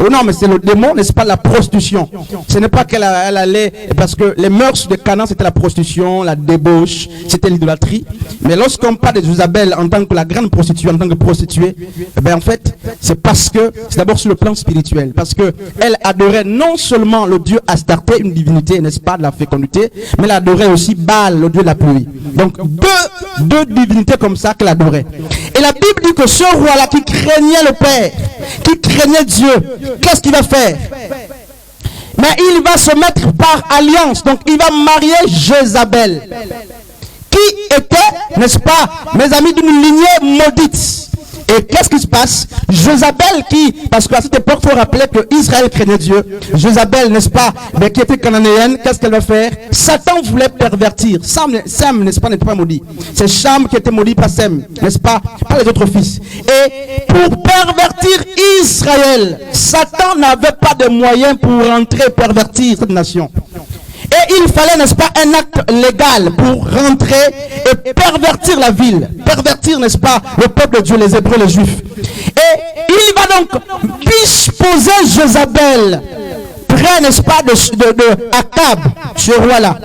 Oh non, mais c'est le démon, n'est-ce pas, la prostitution. Ce n'est pas qu'elle allait, parce que les mœurs de Canaan, c'était la prostitution, la débauche, c'était l'idolâtrie. Mais lorsqu'on parle de Jézabel en tant que la grande prostituée, en tant que prostituée, eh bien en fait, c'est parce que, c'est d'abord sur le plan spirituel, parce que elle adorait non seulement le dieu Astarté, une divinité, n'est-ce pas, de la fécondité, mais elle adorait aussi Baal, le dieu de la pluie. Donc deux divinités comme ça qu'elle adorait. Et la Bible dit que ce roi-là qui craignait le Père, qui craignait Dieu, qu'est-ce qu'il va faire? Mais il va se mettre par alliance, donc il va marier Jézabel, qui était, n'est-ce pas, mes amis, d'une lignée maudite. Et qu'est-ce qui se passe? Jézabel qui, parce qu'à cette époque, il faut rappeler que Israël craignait Dieu. Jézabel, n'est-ce pas, mais qui était cananéenne, qu'est-ce qu'elle va faire? Satan voulait pervertir. Sem, n'est-ce pas, n'était pas maudit. C'est Cham qui était maudit, pas Sem, n'est-ce pas, pas les autres fils. Et pour pervertir Israël, Satan n'avait pas de moyens pour rentrer pervertir cette nation. Et il fallait, n'est-ce pas, un acte légal pour rentrer et pervertir la ville. Pervertir, n'est-ce pas, le peuple de Dieu, les Hébreux, les Juifs. Et il va donc disposer Jézabel près, n'est-ce pas, de Akab, ce roi-là.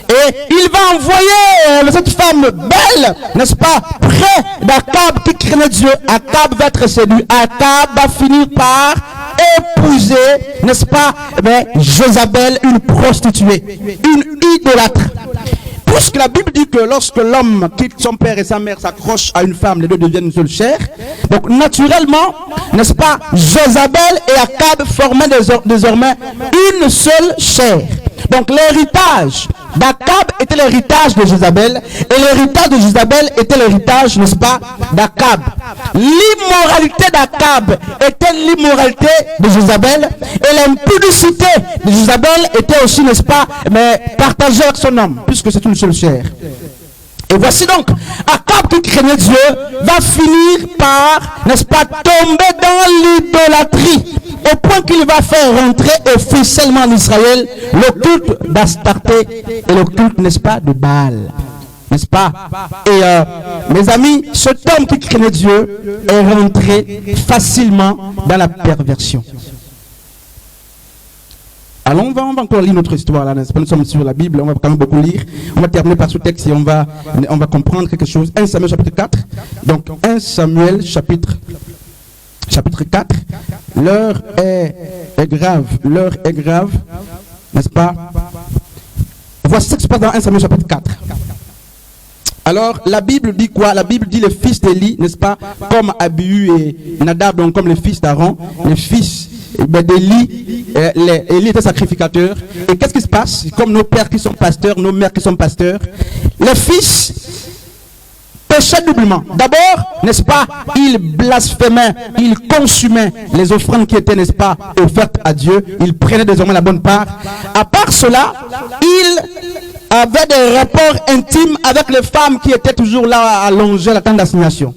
Et il va envoyer cette femme belle, n'est-ce pas, près d'Akab qui craignait Dieu. Akab va être séduit. Akab va finir par épouser, n'est-ce pas, Jézabel, une prostituée, une idolâtre. Puisque la Bible dit que lorsque l'homme quitte son père et sa mère, s'accroche à une femme, les deux deviennent une seule chair. Donc naturellement, n'est-ce pas, Jézabel et Akab formaient désormais une seule chair. Donc l'héritage d'Akab était l'héritage de Jézabel, et l'héritage de Jézabel était l'héritage, n'est-ce pas, d'Akab. L'immoralité d'Akab était l'immoralité de Jézabel, et l'impudicité de Jézabel était aussi, n'est-ce pas, mais partagée avec son homme, puisque c'est une seule chair. Et voici donc, Akab qui craignait Dieu va finir par, n'est-ce pas, tomber dans l'idolâtrie, au point qu'il va faire rentrer officiellement en Israël le culte d'Astarté et le culte, n'est-ce pas, de Baal. N'est-ce pas? Et mes amis, cet homme qui craignait Dieu est rentré facilement dans la perversion. Alors on va encore lire notre histoire là, n'est-ce pas? Nous sommes sur la Bible, on va quand même beaucoup lire. On va terminer par ce texte et on va comprendre quelque chose. 1 Samuel chapitre 4. Donc 1 Samuel chapitre 4. L'heure est grave, n'est-ce pas? Voici ce qui se passe dans 1 Samuel chapitre 4. Alors, la Bible dit quoi? La Bible dit les fils d'Élie, n'est-ce pas? Comme Abihu et Nadab, donc comme les fils d'Aaron, les fils d'Élie, Élie était sacrificateur. Et qu'est-ce qui se passe? Comme nos pères qui sont pasteurs, nos mères qui sont pasteurs, les fils péchaient doublement. D'abord, n'est-ce pas, ils blasphémaient, ils consumaient les offrandes qui étaient, n'est-ce pas, offertes à Dieu. Ils prenaient désormais la bonne part. À part cela, ils avaient des rapports intimes avec les femmes qui étaient toujours là à longer la tente d'assignation.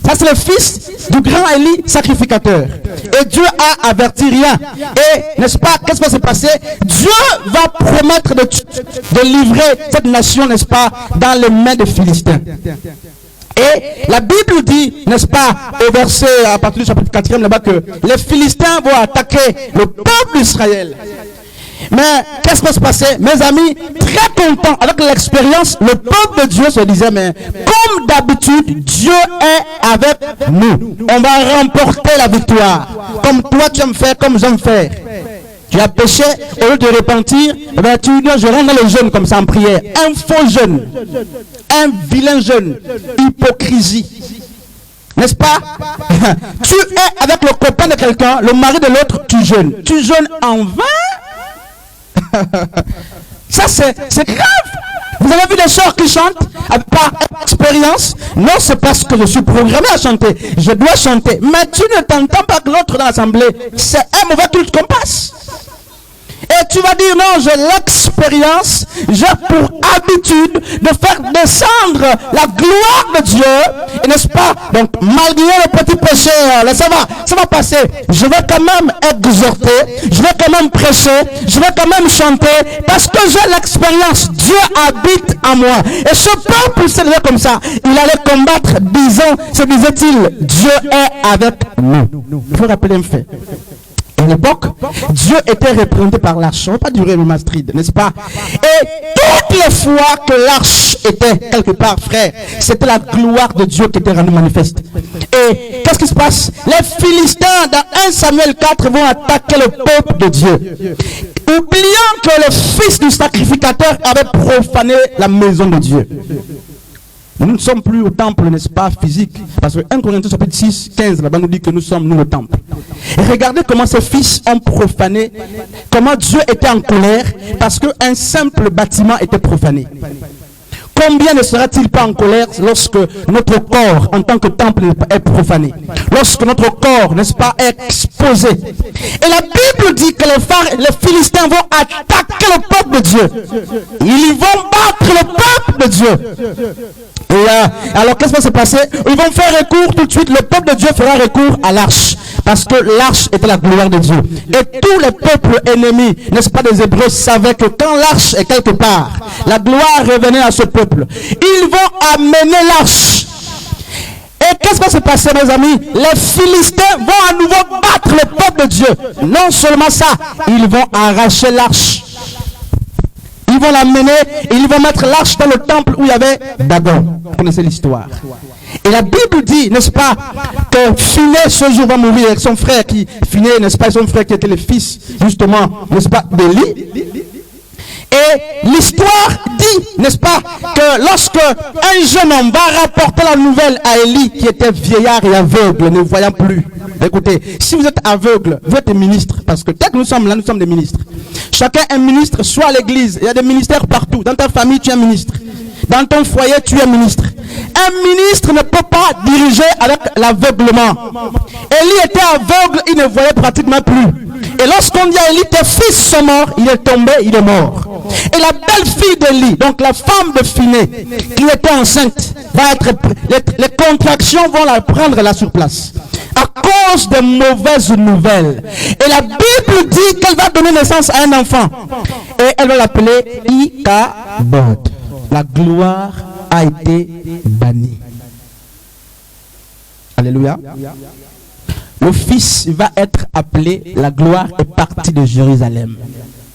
Ça, c'est le fils du grand Élie sacrificateur. Et Dieu a averti rien. Et, n'est-ce pas, qu'est-ce qui va se passer? Dieu va promettre de livrer cette nation, n'est-ce pas, dans les mains des Philistins. Et la Bible dit, n'est-ce pas, au verset, à partir du chapitre 4e, là-bas, que les Philistins vont attaquer le peuple d'Israël. Mais qu'est-ce qui va se passer? Mes amis, très contents avec l'expérience, le peuple de Dieu se disait, mais comme d'habitude, Dieu est avec nous. On va remporter la victoire. Comme toi tu aimes faire, comme j'aime faire. Tu as péché, au lieu de repentir, eh bien, tu dis, je rentre dans le jeûne comme ça en prière. Un faux jeûne, un vilain jeûne, hypocrisie. N'est-ce pas? Tu es avec le copain de quelqu'un, le mari de l'autre, tu jeûnes. Tu jeûnes en vain. Ça c'est grave. Vous avez vu des sœurs qui chantent par expérience? Non, c'est parce que je suis programmé à chanter. Je dois chanter. Mais tu ne t'entends pas que l'autre dans l'assemblée. C'est un mauvais culte qu'on passe. Et tu vas dire non, j'ai l'expérience, j'ai pour habitude de faire descendre la gloire de Dieu, et n'est-ce pas? Donc malgré le petit péché, ça va passer. Je vais quand même exhorter, je vais quand même prêcher, je vais quand même chanter, parce que j'ai l'expérience. Dieu habite en moi. Et ce peuple s'est levé comme ça. Il allait combattre, se disait-il, Dieu est avec nous. Il faut rappeler un fait. À l'époque, Dieu était représenté par l'arche. On ne va pas durer le mastride, n'est-ce pas? Et toutes les fois que l'arche était quelque part, frère, c'était la gloire de Dieu qui était rendue manifeste. Et qu'est-ce qui se passe? Les Philistins, dans 1 Samuel 4, vont attaquer le peuple de Dieu, oubliant que le fils du sacrificateur avait profané la maison de Dieu. Nous ne sommes plus au temple, n'est-ce pas, physique. Parce que 1 Corinthiens chapitre 6, 15, là-bas nous dit que nous sommes, nous, le temple. Et regardez comment ces fils ont profané, comment Dieu était en colère, parce qu'un simple bâtiment était profané. Combien ne sera-t-il pas en colère lorsque notre corps, en tant que temple, est profané? Lorsque notre corps, n'est-ce pas, est exposé. Et la Bible dit que les Philistins vont attaquer le peuple de Dieu. Ils vont battre le peuple de Dieu. Et alors qu'est-ce qui va se passer? Ils vont faire recours tout de suite. Le peuple de Dieu fera recours à l'arche, parce que l'arche était la gloire de Dieu. Et tous les peuples ennemis, n'est-ce pas, des Hébreux, savaient que quand l'arche est quelque part, la gloire revenait à ce peuple. Ils vont amener l'arche. Et qu'est-ce qui va se passer, mes amis? Les Philistins vont à nouveau battre le peuple de Dieu. Non seulement ça, ils vont arracher l'arche. Ils vont l'amener et ils vont mettre l'arche dans le temple où il y avait Dagon. Vous connaissez l'histoire. Et la Bible dit, n'est-ce pas, que Phiné ce jour va mourir avec son frère qui, Phiné, n'est-ce pas, son frère qui était le fils, justement, n'est-ce pas, d'Élie. Et l'histoire dit, n'est-ce pas, que lorsque un jeune homme va rapporter la nouvelle à Élie, qui était vieillard et aveugle, ne voyant plus. Écoutez, si vous êtes aveugle, vous êtes ministre, parce que dès que nous sommes là, nous sommes des ministres. Chacun est ministre, soit à l'église, il y a des ministères partout. Dans ta famille, tu es ministre. Dans ton foyer, tu es ministre. Un ministre ne peut pas diriger avec l'aveuglement. Élie était aveugle, il ne voyait pratiquement plus. Et lorsqu'on dit à Élie, tes fils sont morts, il est tombé, il est mort. Et la belle-fille d'Élie, donc la femme de Phiné, qui était enceinte, va être, les contractions vont la prendre là sur place. À cause de mauvaises nouvelles. Et la Bible dit qu'elle va donner naissance à un enfant. Et elle va l'appeler Ichabod. La gloire a été bannie. Alléluia. Le fils va être appelé, la gloire est partie de Jérusalem.